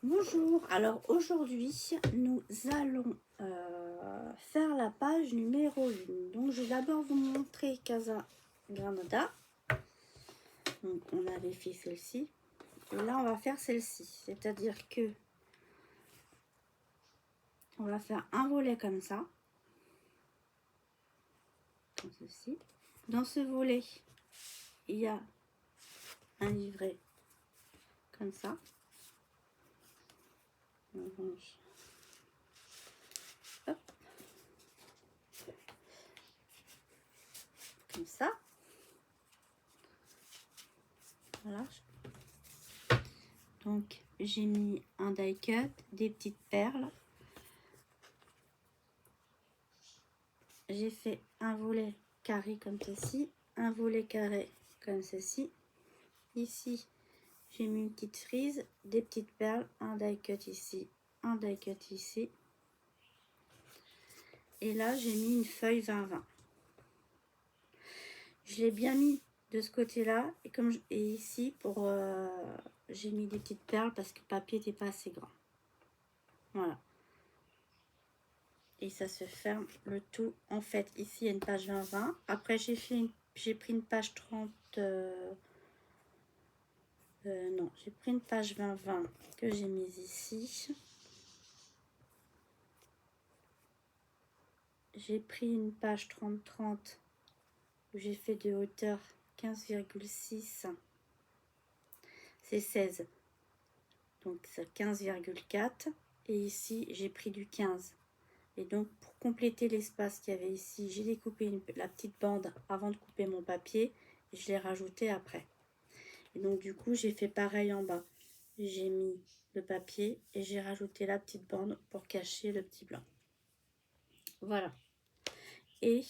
Bonjour, alors aujourd'hui nous allons faire la page numéro 1. Donc je vais d'abord vous montrer Casa Granada. Donc on avait fait celle-ci et là on va faire celle-ci, c'est-à-dire que on va faire un volet comme ça, comme ceci. Dans ce volet il y a un livret comme ça. On range. Hop. Comme ça. Voilà. Donc j'ai mis un die cut, des petites perles. J'ai fait un volet carré comme ceci, un volet carré comme ceci. Ici j'ai mis une petite frise, des petites perles, un die cut ici, un die cut ici. Et là j'ai mis une feuille 20-20. Je l'ai bien mis de ce côté là et ici pour j'ai mis des petites perles parce que le papier n'était pas assez grand. Voilà. Et ça se ferme le tout. En fait ici il y a une page 20-20. Après j'ai pris une page 30. Non, j'ai pris une page 20-20 que j'ai mise ici. J'ai pris une page 30-30 où j'ai fait de hauteur 15,6. C'est 16. Donc c'est 15,4. Et ici, j'ai pris du 15. Et donc, pour compléter l'espace qu'il y avait ici, j'ai découpé la petite bande avant de couper mon papier. Et je l'ai rajouté après. Et donc, du coup, j'ai fait pareil en bas. J'ai mis le papier et j'ai rajouté la petite bande pour cacher le petit blanc. Voilà. Et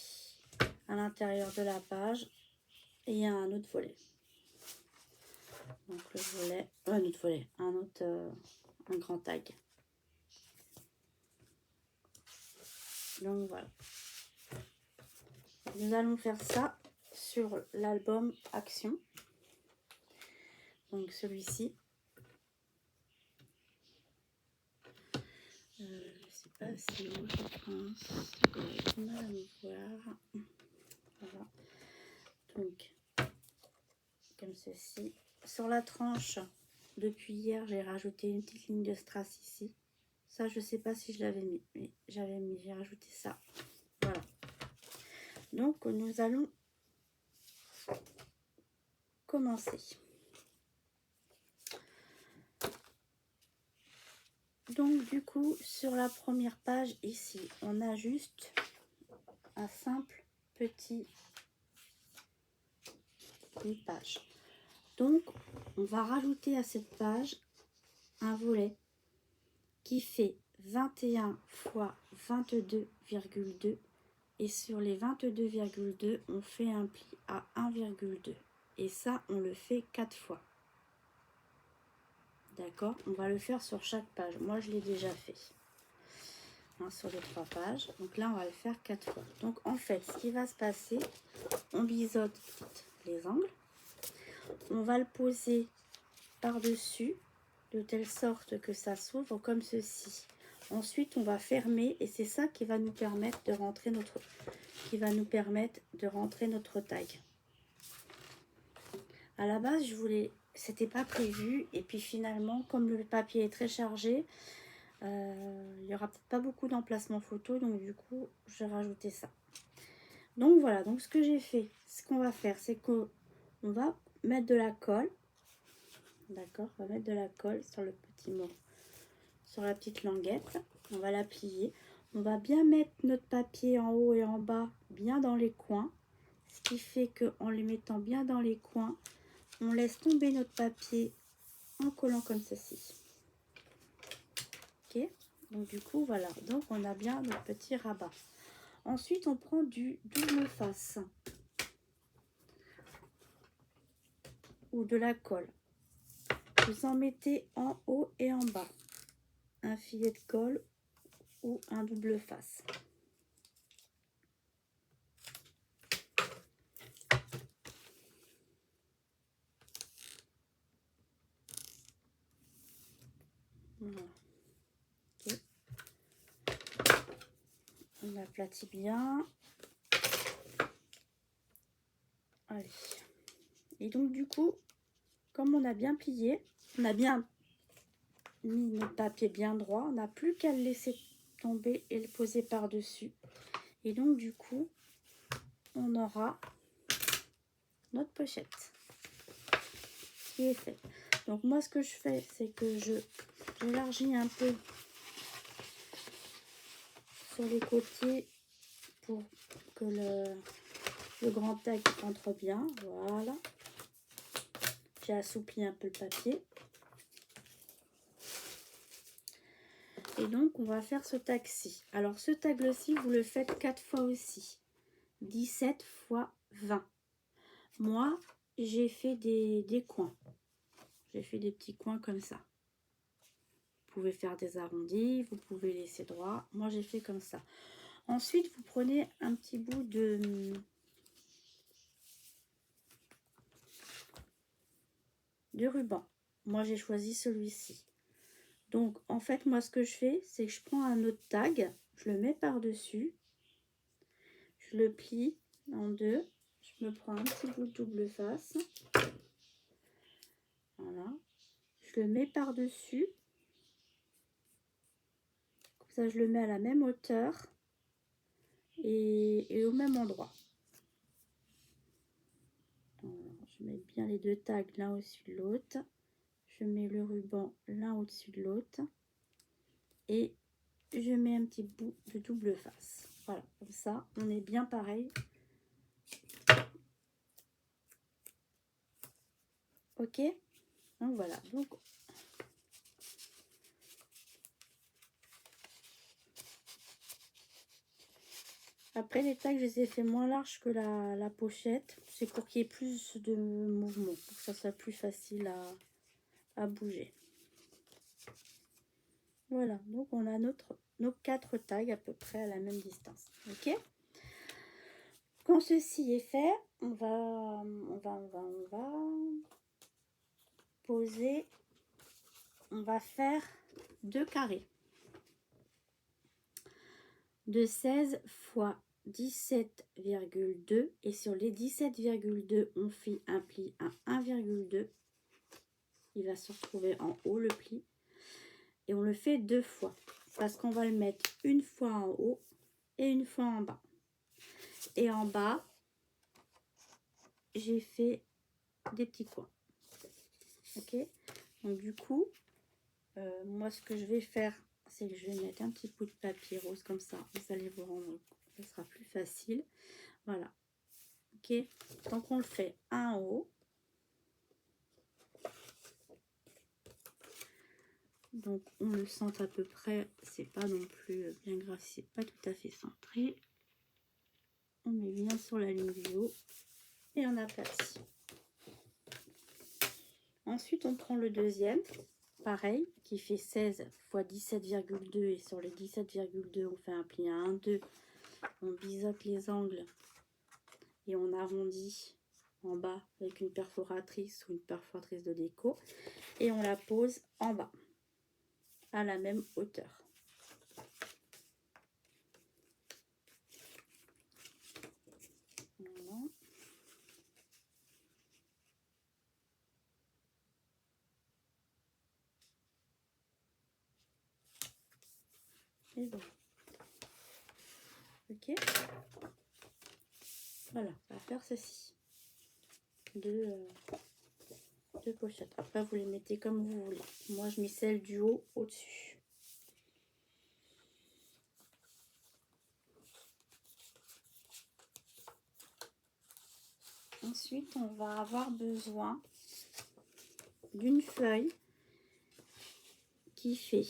à l'intérieur de la page, il y a un autre volet. Donc le volet, un autre volet, un grand tag. Donc voilà. Nous allons faire ça sur l'album Action. Donc celui-ci. Je ne sais pas si je pense. On va me voir. Voilà. Donc comme ceci. Sur la tranche, depuis hier, j'ai rajouté une petite ligne de strass ici. Ça, je sais pas si je l'avais mis, mais j'ai rajouté ça. Voilà. Donc, nous allons commencer. Donc, du coup, sur la première page, ici, on a juste un simple une page. Donc, on va rajouter à cette page un volet qui fait 21 fois 22,2 et sur les 22,2 on fait un pli à 1,2 et ça on le fait 4 fois. D'accord, on va le faire sur chaque page. Moi je l'ai déjà fait sur les 3 pages. Donc là on va le faire 4 fois. Donc en fait ce qui va se passer, on biseaute les angles, on va le poser par dessus de telle sorte que ça s'ouvre comme ceci. Ensuite, on va fermer et c'est ça qui va nous permettre de rentrer notre taille. À la base, c'était pas prévu et puis finalement, comme le papier est très chargé, il y aura peut-être pas beaucoup d'emplacements photo, donc du coup, j'ai rajouté ça. Donc voilà, donc ce que j'ai fait, ce qu'on va faire, c'est qu'on va mettre de la colle. D'accord, on va mettre de la colle sur le petit mot, sur la petite languette. On va la plier. On va bien mettre notre papier en haut et en bas, bien dans les coins. Ce qui fait qu'en le mettant bien dans les coins, on laisse tomber notre papier en collant comme ceci. Ok, donc du coup, voilà. Donc on a bien notre petit rabat. Ensuite, on prend du double face ou de la colle. Vous en mettez en haut et en bas. Un filet de colle ou un double face. Voilà. Okay. On aplatit bien. Allez. Et donc du coup, comme on a bien plié, on a bien mis notre papier bien droit, on n'a plus qu'à le laisser tomber et le poser par-dessus. Et donc du coup, on aura notre pochette qui est faite. Donc moi ce que je fais, c'est que j'élargis un peu sur les côtés pour que le grand tag entre bien. Voilà. J'ai assoupli un peu le papier. Et donc on va faire ce tag-ci. Alors ce tag-ci, vous le faites 4 fois aussi. 17 fois 20. Moi, j'ai fait des coins. J'ai fait des petits coins comme ça. Vous pouvez faire des arrondis, vous pouvez laisser droit. Moi, j'ai fait comme ça. Ensuite, vous prenez un petit bout de ruban. Moi, j'ai choisi celui-ci. Donc, en fait, moi, ce que je fais, c'est que je prends un autre tag, je le mets par-dessus, je le plie en deux, je me prends un petit bout de double face. Voilà. Je le mets par-dessus. Comme ça, je le mets à la même hauteur et au même endroit. Alors, je mets bien les deux tags l'un au-dessus de l'autre. Je mets le ruban l'un au-dessus de l'autre. Et je mets un petit bout de double face. Voilà, comme ça, on est bien pareil. Ok, donc voilà. Donc, après les tags, je les ai fait moins larges que la pochette. C'est pour qu'il y ait plus de mouvement, pour que ça soit plus facile à bouger. Voilà, donc on a nos 4 tags à peu près à la même distance. Ok. Quand ceci est fait, on va poser, on va faire 2 carrés de 16 fois 17,2 et sur les 17,2 on fait un pli à 1,2. Il va se retrouver en haut le pli et on le fait 2 fois parce qu'on va le mettre une fois en haut et une fois en bas. Et en bas, j'ai fait des petits coins. Ok, donc du coup, moi ce que je vais faire, c'est que je vais mettre un petit bout de papier rose comme ça. Vous allez vous rendre compte, ce sera plus facile. Voilà. Ok, donc on le fait un en haut. Donc on le centre à peu près, c'est pas non plus bien grave, c'est pas tout à fait centré. On met bien sur la ligne du haut et on aplatit. Ensuite on prend le deuxième, pareil, qui fait 16 fois 17,2 et sur les 17,2 on fait un pli à 1,2. On biseaute les angles et on arrondit en bas avec une perforatrice ou une perforatrice de déco et on la pose en bas à la même hauteur. Voilà. Et voilà. Ok. Voilà, on va faire ceci. Deux pochettes. Après, vous les mettez comme vous voulez. Moi, je mets celle du haut au-dessus. Ensuite, on va avoir besoin d'une feuille qui fait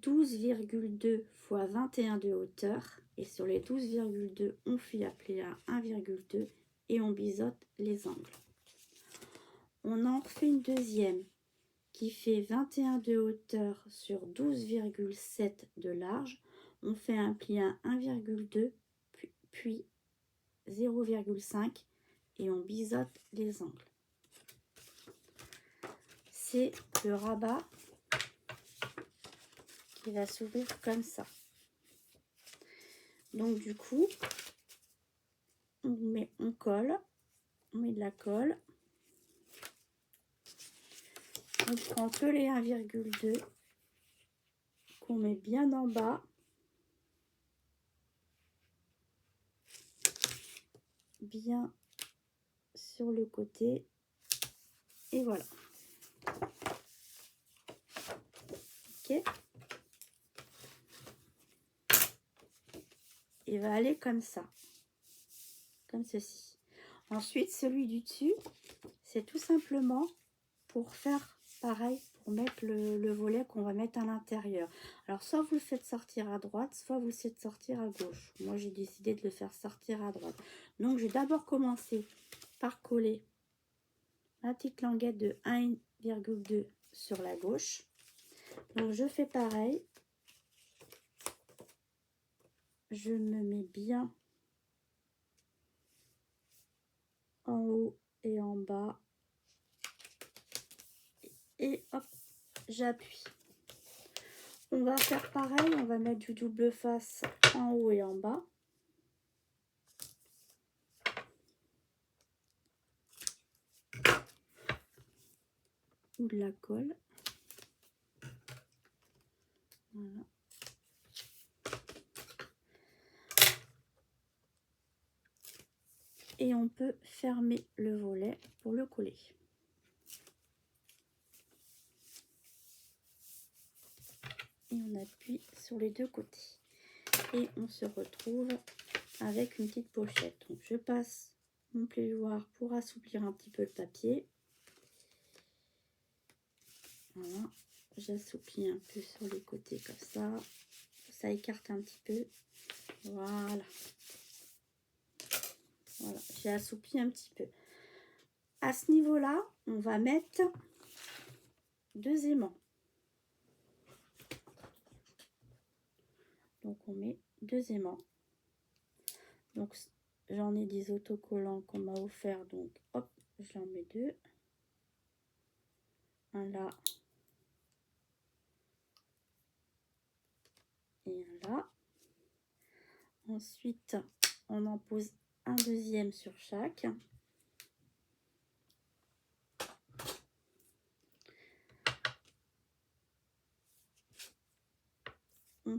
12,2 fois 21 de hauteur. Et sur les 12,2, on fait appeler à 1,2 et on biseaute les angles. On en refait une deuxième qui fait 21 de hauteur sur 12,7 de large. On fait un pli à 1,2 puis 0,5 et on biseaute les angles. C'est le rabat qui va s'ouvrir comme ça. Donc du coup, on colle, on met de la colle. On prend que les 1,2 qu'on met bien en bas. Bien sur le côté. Et voilà. Ok. Il va aller comme ça. Comme ceci. Ensuite, celui du dessus, c'est tout simplement pour faire pareil, pour mettre le volet qu'on va mettre à l'intérieur. Alors, soit vous le faites sortir à droite, soit vous le faites sortir à gauche. Moi, j'ai décidé de le faire sortir à droite. Donc, je vais d'abord commencer par coller la petite languette de 1,2 sur la gauche. Donc, je fais pareil. Je me mets bien en haut et en bas. Et hop, j'appuie. On va faire pareil, on va mettre du double face en haut et en bas. Ou de la colle. Voilà. Et on peut fermer le volet pour le coller. Et on appuie sur les deux côtés. Et on se retrouve avec une petite pochette. Donc je passe mon plioir pour assouplir un petit peu le papier. Voilà. J'assouplis un peu sur les côtés comme ça. Ça écarte un petit peu. Voilà. Voilà, j'ai assoupli un petit peu. À ce niveau-là, on va mettre 2 aimants. Donc, on met 2 aimants. Donc, j'en ai des autocollants qu'on m'a offert. Donc, hop, j'en mets 2. Un là. Et un là. Ensuite, on en pose un deuxième sur chaque. On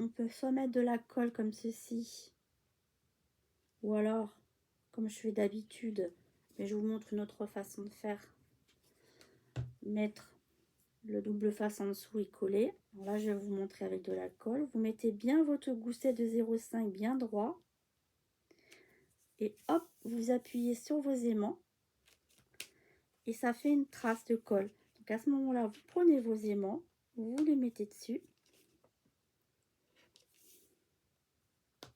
peut soit mettre de la colle comme ceci, ou alors, comme je fais d'habitude, mais je vous montre une autre façon de faire, mettre le double face en dessous et coller. Alors là, je vais vous montrer avec de la colle. Vous mettez bien votre gousset de 0,5 bien droit. Et hop, vous appuyez sur vos aimants. Et ça fait une trace de colle. Donc à ce moment-là, vous prenez vos aimants, vous les mettez dessus.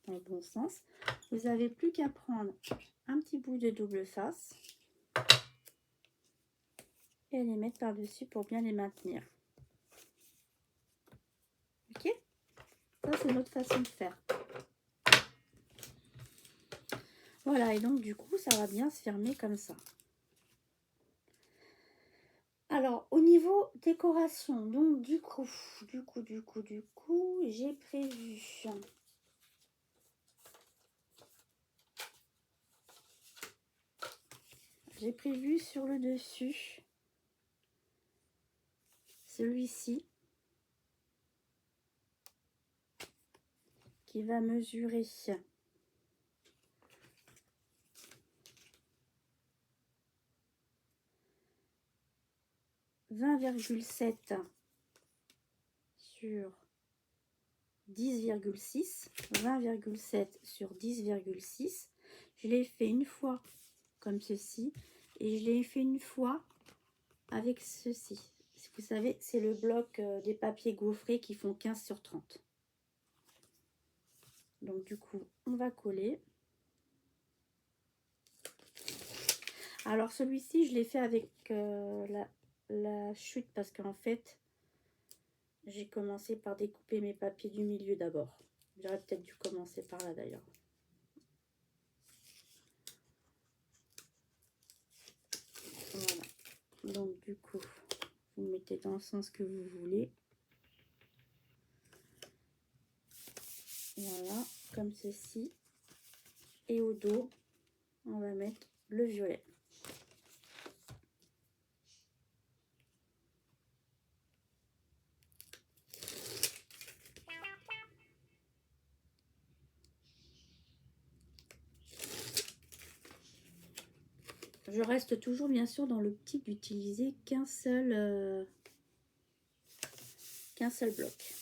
Dans le bon sens. Vous n'avez plus qu'à prendre un petit bout de double face. Et les mettre par-dessus pour bien les maintenir. Ok? Ça, c'est notre façon de faire. Voilà, et donc du coup, ça va bien se fermer comme ça. Alors, au niveau décoration, donc du coup, j'ai prévu sur le dessus celui-ci qui va mesurer 20,7 sur 10,6, 20,7 sur 10,6. Je l'ai fait une fois comme ceci et je l'ai fait une fois avec ceci. Vous savez, c'est le bloc des papiers gaufrés qui font 15 sur 30. Donc du coup, on va coller. Alors celui-ci, je l'ai fait avec la chute parce qu'en fait, j'ai commencé par découper mes papiers du milieu d'abord. J'aurais peut-être dû commencer par là d'ailleurs. Voilà. Donc du coup, vous mettez dans le sens que vous voulez. Voilà, comme ceci. Et au dos, on va mettre le violet. Je reste toujours bien sûr dans l'optique d'utiliser qu'un seul bloc.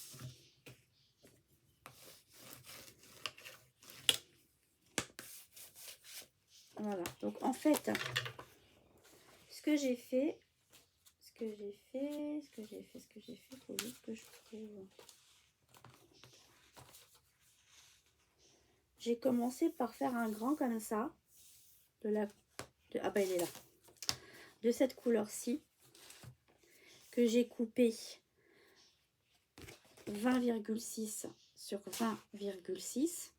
Voilà, donc en fait, ce que j'ai fait, faut juste que je trouve. J'ai commencé par faire un grand comme ça, ah bah il est là, de cette couleur-ci, que j'ai coupé 20,6 sur 20,6.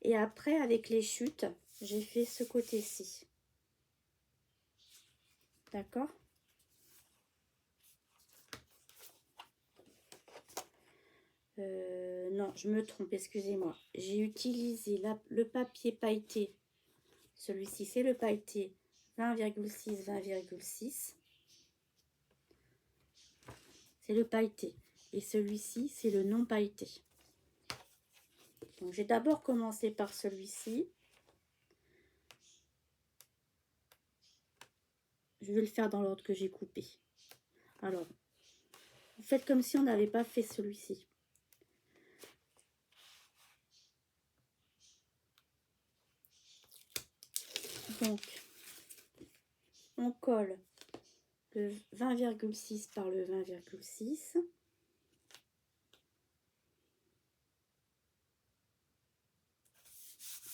Et après, avec les chutes, j'ai fait ce côté-ci. D'accord? Non, je me trompe, excusez-moi. J'ai utilisé le papier pailleté. Celui-ci, c'est le pailleté 20,6, 20,6. C'est le pailleté. Et celui-ci, c'est le non pailleté. Donc, j'ai d'abord commencé par celui-ci. Je vais le faire dans l'ordre que j'ai coupé. Alors, vous faites comme si on n'avait pas fait celui-ci. Donc, on colle le 20,6 par le 20,6.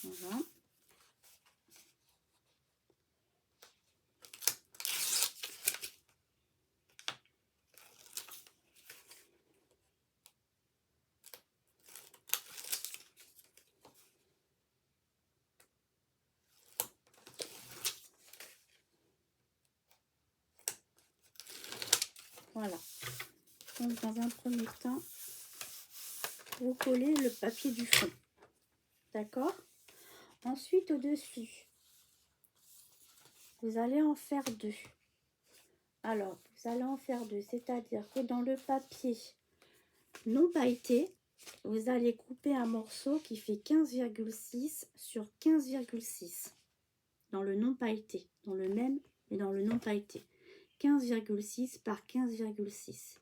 Voilà. Voilà. Donc, dans un premier temps, vous collez le papier du fond. D'accord? Ensuite, au-dessus, vous allez en faire deux. Alors, vous allez en faire deux, c'est-à-dire que dans le papier non pailleté, vous allez couper un morceau qui fait 15,6 sur 15,6. Dans le non pailleté, dans le même, mais dans le non pailleté. 15,6 par 15,6.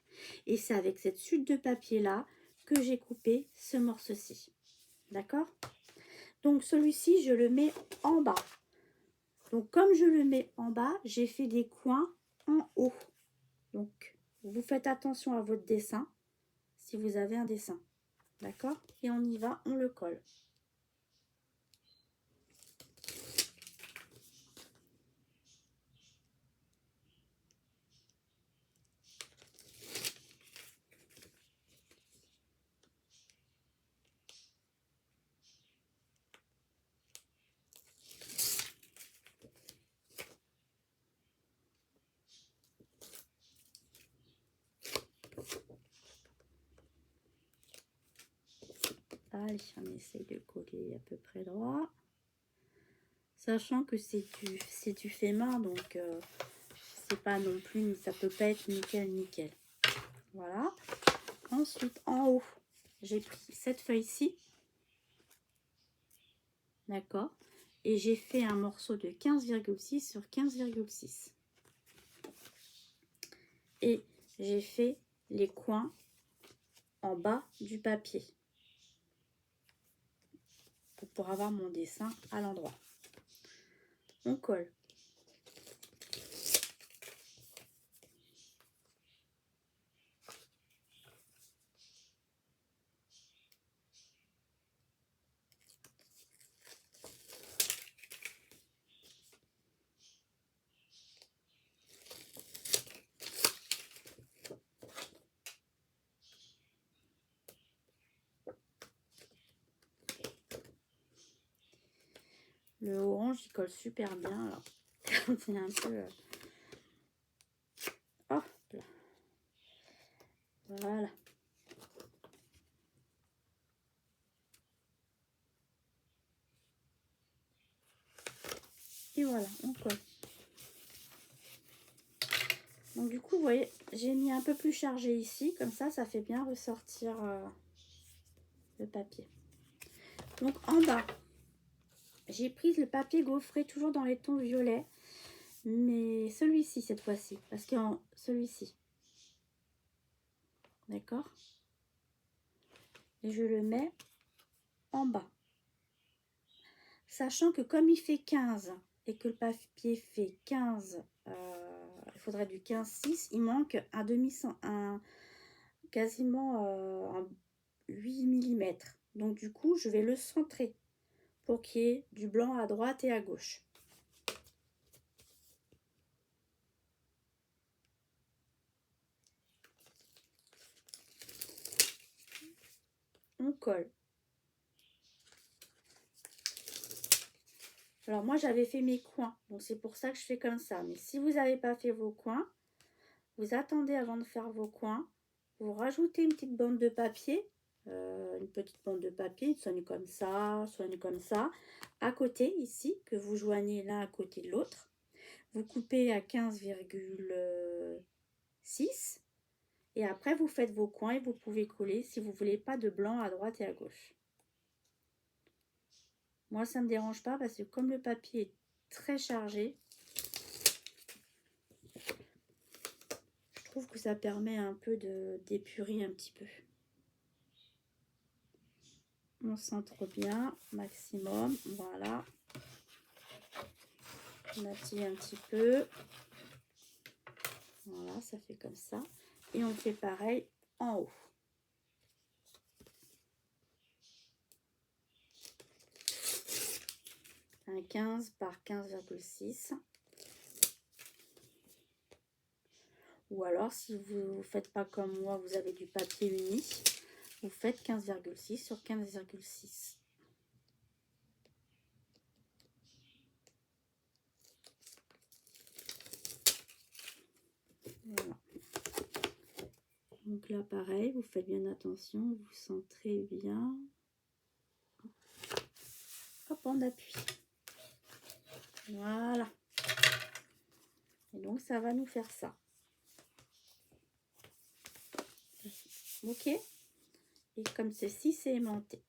Et c'est avec cette suite de papier là que j'ai coupé ce morceau-ci. D'accord? Donc celui-ci, je le mets en bas. Donc comme je le mets en bas, j'ai fait des coins en haut. Donc vous faites attention à votre dessin, si vous avez un dessin. D'accord? Et on y va, on le colle. Allez, on essaye de coller à peu près droit. Sachant que c'est du fait main, donc c'est pas non plus, ça peut pas être nickel. Voilà. Ensuite, en haut, j'ai pris cette feuille-ci. D'accord. Et j'ai fait un morceau de 15,6 sur 15,6. Et j'ai fait les coins en bas du papier. Pour avoir mon dessin à l'endroit. On colle. Le orange, il colle super bien. Alors, c'est un peu... Hop là. Voilà. Donc du coup, vous voyez, j'ai mis un peu plus chargé ici, comme ça fait bien ressortir le papier. Donc en bas, j'ai pris le papier gaufré, toujours dans les tons violets, mais celui-ci cette fois-ci, parce que celui-ci, d'accord? Et je le mets en bas. Sachant que comme il fait 15 et que le papier fait 15, il faudrait du 15,6, il manque un quasiment un 8 mm. Donc du coup, je vais le centrer pour qu'il y ait du blanc à droite et à gauche. On colle. Alors moi, j'avais fait mes coins, donc c'est pour ça que je fais comme ça. Mais si vous n'avez pas fait vos coins, vous attendez avant de faire vos coins. Vous rajoutez une petite bande de papier, une petite bande de papier, soit une comme ça, soit une comme ça, à côté ici, que vous joignez l'un à côté de l'autre. Vous coupez à 15,6 et après vous faites vos coins et vous pouvez coller si vous voulez pas de blanc à droite et à gauche. Moi, ça ne me dérange pas parce que comme le papier est très chargé, je trouve que ça permet un peu d'épurer un petit peu. On centre bien, maximum, voilà. On attire un petit peu. Voilà, ça fait comme ça. Et on fait pareil en haut. Un 15 par 15,6. Ou alors, si vous ne faites pas comme moi, vous avez du papier uni, vous faites 15,6 sur 15,6. Voilà. Donc là, pareil, vous faites bien attention, vous centrez bien. Hop, on appuie. Voilà. Et donc, ça va nous faire ça. Ok. Et comme ceci, c'est aimanté.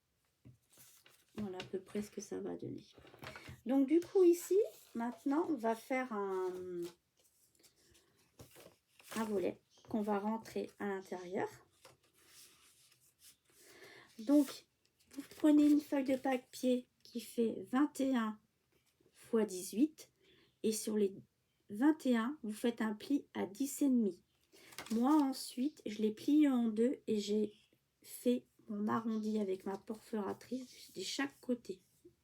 Voilà à peu près ce que ça va donner. Donc, du coup, ici, maintenant, on va faire un volet qu'on va rentrer à l'intérieur. Donc, vous prenez une feuille de papier qui fait 21 x 18 et sur les 21, vous faites un pli à 10,5. Moi, ensuite, je l'ai plié en deux et j'ai fait mon arrondi avec ma perforatrice de chaque côté.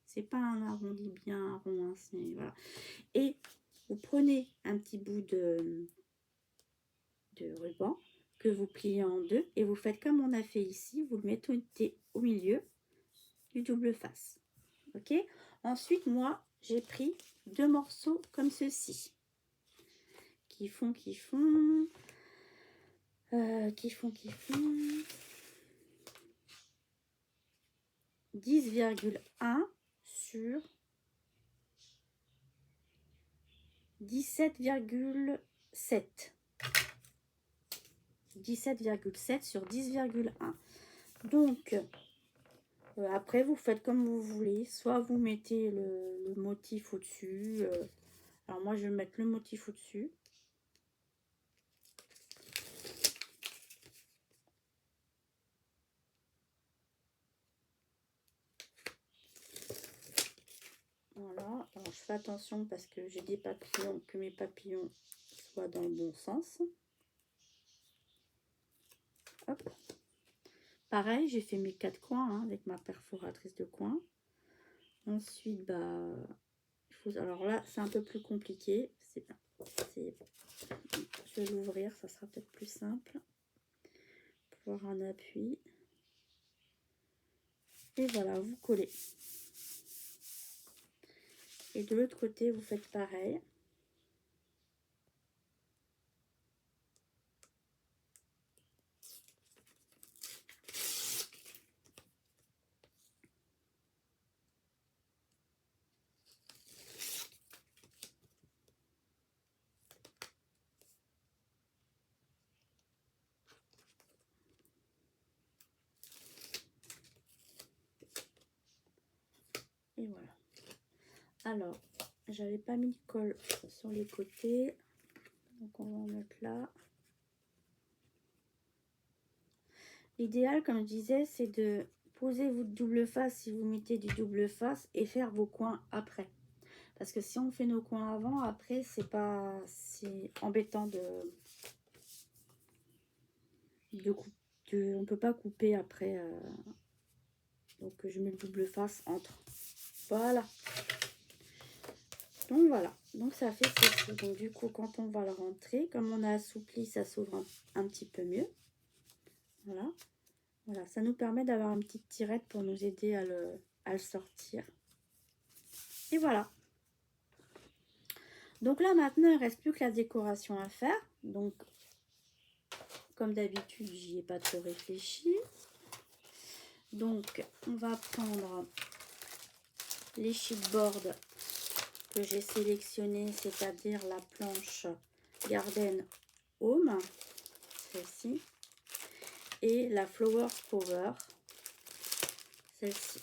C'est pas un arrondi bien rond, hein, voilà. Et vous prenez un petit bout de ruban que vous pliez en deux et vous faites comme on a fait ici, vous le mettez au milieu du double face. Ok. Ensuite, moi, j'ai pris deux morceaux comme ceci qui font 10,1 sur 17,7. 17,7 sur 10,1. Donc, après, vous faites comme vous voulez. Soit vous mettez le motif au-dessus. Alors, moi, je vais mettre le motif au-dessus. Voilà. Alors, je fais attention parce que j'ai des papillons, que mes papillons soient dans le bon sens. Hop. Pareil, j'ai fait mes 4 coins hein, avec ma perforatrice de coin. Ensuite, bah, alors là, c'est un peu plus compliqué. Je vais l'ouvrir, ça sera peut-être plus simple. Pour avoir un appui. Et voilà, vous collez. Et de l'autre côté, vous faites pareil. Et voilà. Alors, j'avais pas mis de colle sur les côtés. Donc on va en mettre là. L'idéal, comme je disais, c'est de poser votre double face si vous mettez du double face et faire vos coins après. Parce que si on fait nos coins avant, après, c'est embêtant on peut pas couper après. Donc je mets le double face entre. Voilà. Donc voilà. Donc ça fait ceci. Donc du coup, quand on va le rentrer, comme on a assoupli, ça s'ouvre un petit peu mieux. Voilà. Voilà, ça nous permet d'avoir une petite tirette pour nous aider à le sortir. Et voilà. Donc là, maintenant, il ne reste plus que la décoration à faire. Donc, comme d'habitude, j'y ai pas trop réfléchi. Donc, on va prendre les chipboards que j'ai sélectionnés, c'est-à-dire la planche Garden Home, celle-ci, et la Flower Power, celle-ci.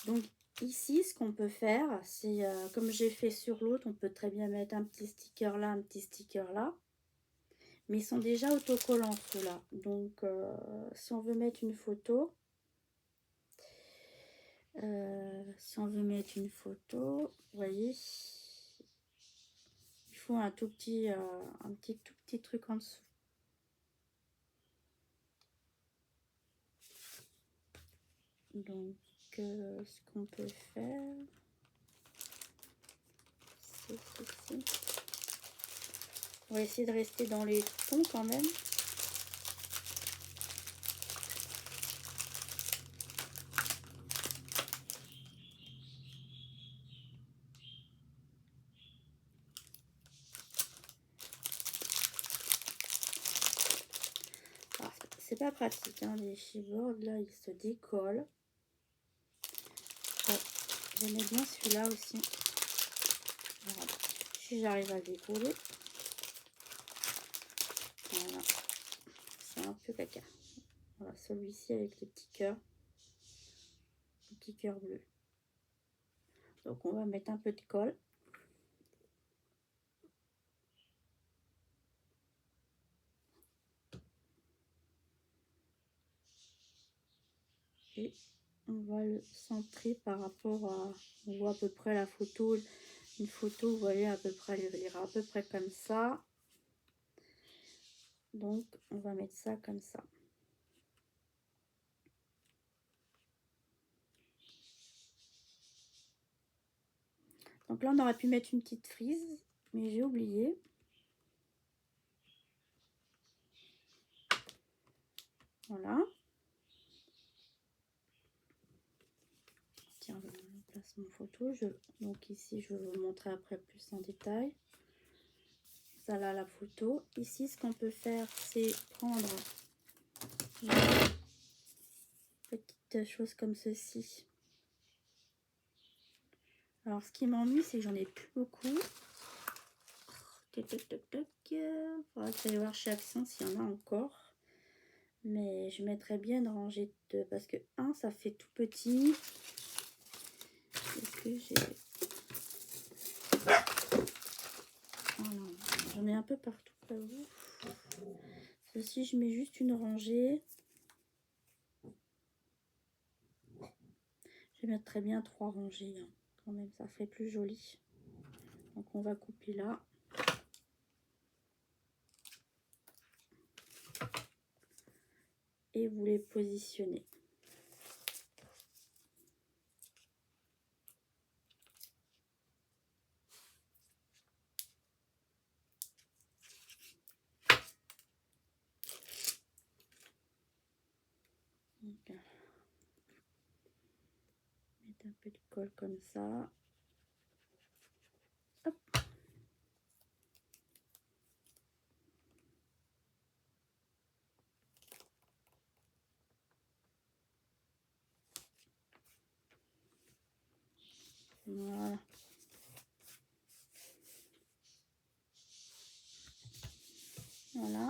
Donc, ici, ce qu'on peut faire, c'est comme j'ai fait sur l'autre, on peut très bien mettre un petit sticker là, un petit sticker là. Mais ils sont déjà autocollants ceux-là. Donc, si on veut mettre une photo, vous voyez, il faut un tout petit truc en dessous. Donc, ce qu'on peut faire, c'est ceci. On va essayer de rester dans les tons quand même. C'est pas pratique, hein, les chipboards là, ils se décollent. Ouais, j'aimais bien celui-là aussi. Voilà. Si j'arrive à le décoller. Voilà, c'est un peu caca. Voilà, celui-ci avec les petits cœurs. Les petits cœurs bleus. Donc on va mettre un peu de colle. Et on va le centrer par rapport à... On voit à peu près la photo. Une photo, vous voyez, à peu près, elle ira à peu près comme ça. Donc on va mettre ça comme ça. Donc là on aurait pu mettre une petite frise, mais j'ai oublié. Voilà. Tiens, je place mon photo. Donc ici, je vais vous montrer après plus en détail. Ça là, la photo. Ici, ce qu'on peut faire, c'est prendre une petite chose comme ceci. Alors, ce qui m'ennuie, c'est que j'en ai plus beaucoup. Toc, toc, toc, toc. Faudra que j'aille voir chez Action s'il y en a encore. Mais je mettrais bien de ranger deux. Parce que, un, ça fait tout petit. Est-ce que j'ai... Voilà. J'en ai un peu partout. Ceci, je mets juste une rangée. Je vais mettre très bien 3 rangées. Hein. Quand même, ça fait plus joli. Donc, on va couper là. Et vous les positionnez. Donc, mettre un peu de colle comme ça. Hop. Voilà. Voilà.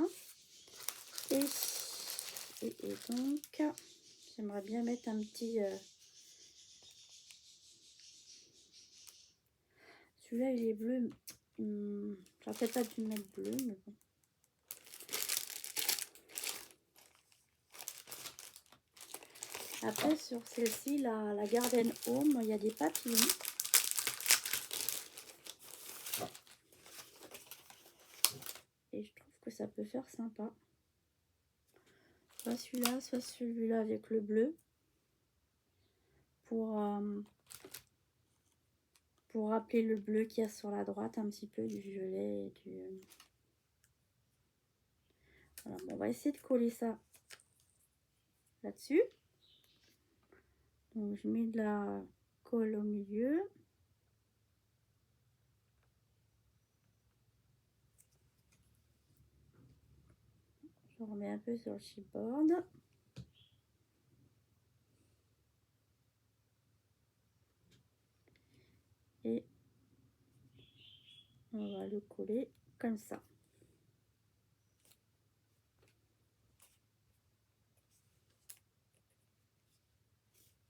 Et donc, j'aimerais bien mettre un petit Celui-là, il est bleu. J'aurais peut-être pas dû mettre bleu, mais bon. Après, sur celle-ci, la Garden Home, il y a des papillons. Et je trouve que ça peut faire sympa. Soit celui-là, soit celui-là avec le bleu. Pour rappeler le bleu qu'il y a sur la droite, un petit peu du violet et du... Voilà, bon, on va essayer de coller ça là-dessus. Donc je mets de la colle au milieu. Je remets un peu sur le chipboard. Et on va le coller comme ça.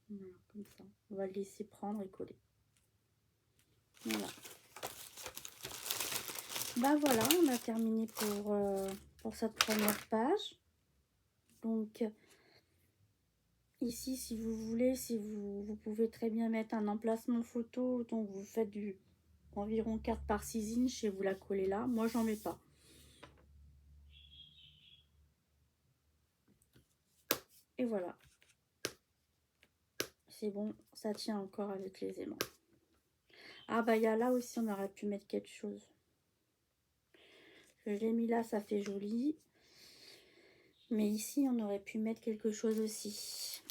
Voilà, comme ça. On va le laisser prendre et coller. Voilà. Bah voilà, on a terminé pour cette première page. Donc ici, si vous voulez, vous pouvez très bien mettre un emplacement photo. Donc vous faites du environ 4 par 6 inches et vous la collez là. Moi, j'en mets pas. Et voilà. C'est bon, ça tient encore avec les aimants. Ah bah il y a là aussi, on aurait pu mettre quelque chose. Je l'ai mis là, ça fait joli. Mais ici, on aurait pu mettre quelque chose aussi.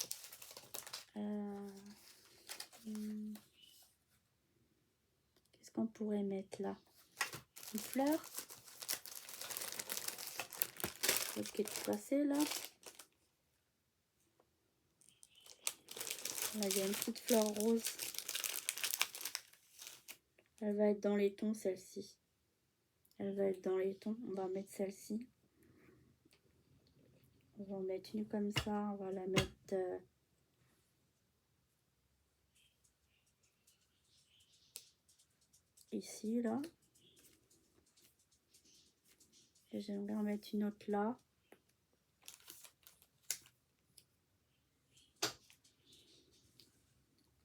Qu'est-ce qu'on pourrait mettre là? Une fleur. L'autre qui est tout cassé là. Là, il y a une petite fleur rose. Elle va être dans les tons, celle-ci. Elle va être dans les tons. On va mettre celle-ci. On va en mettre une comme ça. On va la mettre... ici, là. Et j'aimerais en mettre une autre là.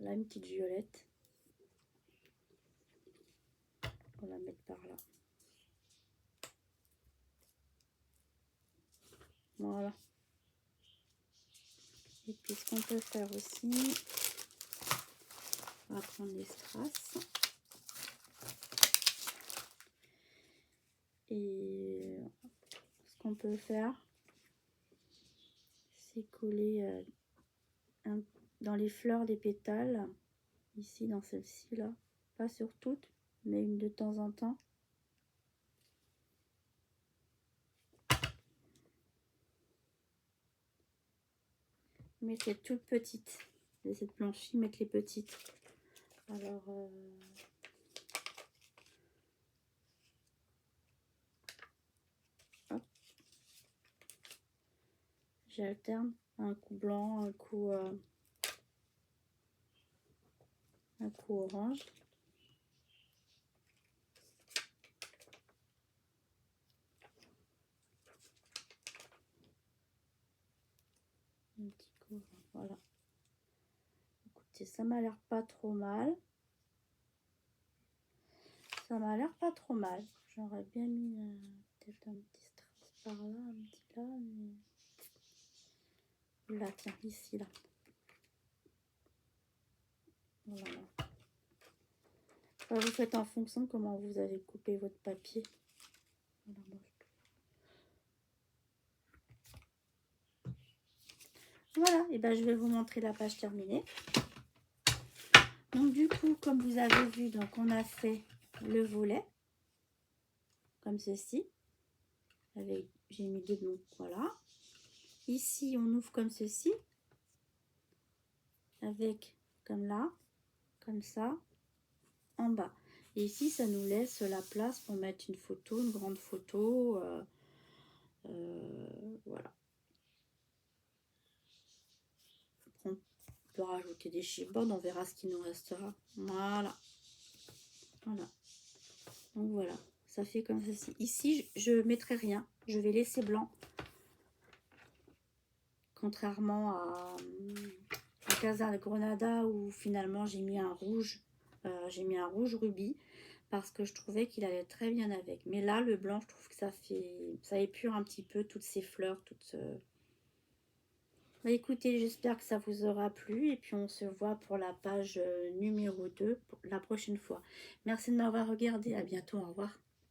Là, une petite violette. On va la mettre par là. Voilà. Et puis, ce qu'on peut faire aussi, on va prendre les strass. Et ce qu'on peut faire, c'est coller dans les fleurs des pétales, ici dans celle-ci là, pas sur toutes, mais une de temps en temps. Mettre les toutes petites, les êtes blanchies, mettre les petites. Alors j'alterne un coup blanc, un coup orange. Un petit coup, voilà. Écoutez, ça m'a l'air pas trop mal. Ça m'a l'air pas trop mal. J'aurais bien mis peut-être un petit strass par là, un petit là, mais... Là, tiens, ici, là. Voilà. Vous faites en fonction de comment vous avez coupé votre papier. Voilà, et ben je vais vous montrer la page terminée. Donc du coup, comme vous avez vu, donc on a fait le volet comme ceci. Avec, j'ai mis deux donc voilà. Ici, on ouvre comme ceci, avec comme là, comme ça, en bas. Et ici, ça nous laisse la place pour mettre une photo, une grande photo. Voilà. On peut rajouter des chipboards, on verra ce qui nous restera. Voilà. Voilà. Donc voilà, ça fait comme ceci. Ici, je ne mettrai rien. Je vais laisser blanc. Contrairement à Casa Granada où finalement j'ai mis un rouge. J'ai mis un rouge rubis parce que je trouvais qu'il allait très bien avec. Mais là, le blanc, je trouve que ça épure un petit peu toutes ces fleurs, toutes... Bah écoutez, j'espère que ça vous aura plu et puis on se voit pour la page numéro 2 la prochaine fois. Merci de m'avoir regardé, à bientôt, au revoir.